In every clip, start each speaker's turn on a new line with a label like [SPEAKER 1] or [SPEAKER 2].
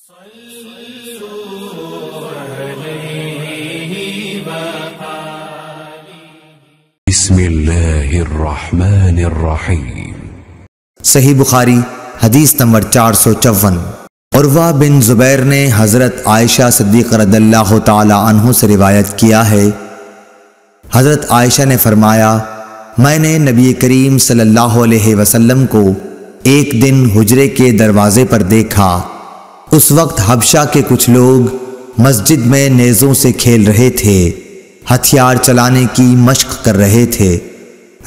[SPEAKER 1] बिस्मिल्लाहिर्रहमानिर्रहीम।
[SPEAKER 2] सही बुखारी हदीस नंबर 454। उर्वा बिन ज़ुबैर ने हज़रत आयशा सिद्दीक़ रज़ियल्लाहु ताला अन्हु से रिवायत किया है, हज़रत आयशा ने फरमाया, मैंने नबी करीम सल्लल्लाहु अलैहि वसल्लम को एक दिन हुजरे के दरवाज़े पर देखा। उस वक्त हबशा के कुछ लोग मस्जिद में नेज़ों से खेल रहे थे, हथियार चलाने की मश्क कर रहे थे।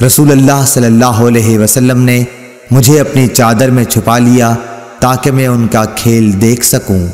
[SPEAKER 2] रसूलुल्लाह सल्लल्लाहु अलैहि वसल्लम ने मुझे अपनी चादर में छुपा लिया ताकि मैं उनका खेल देख सकूं।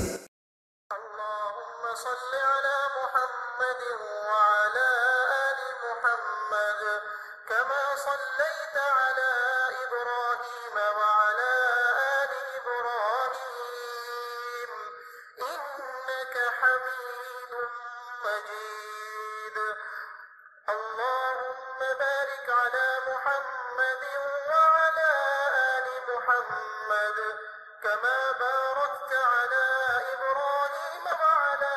[SPEAKER 3] كما باركت على إبراهيم وعلى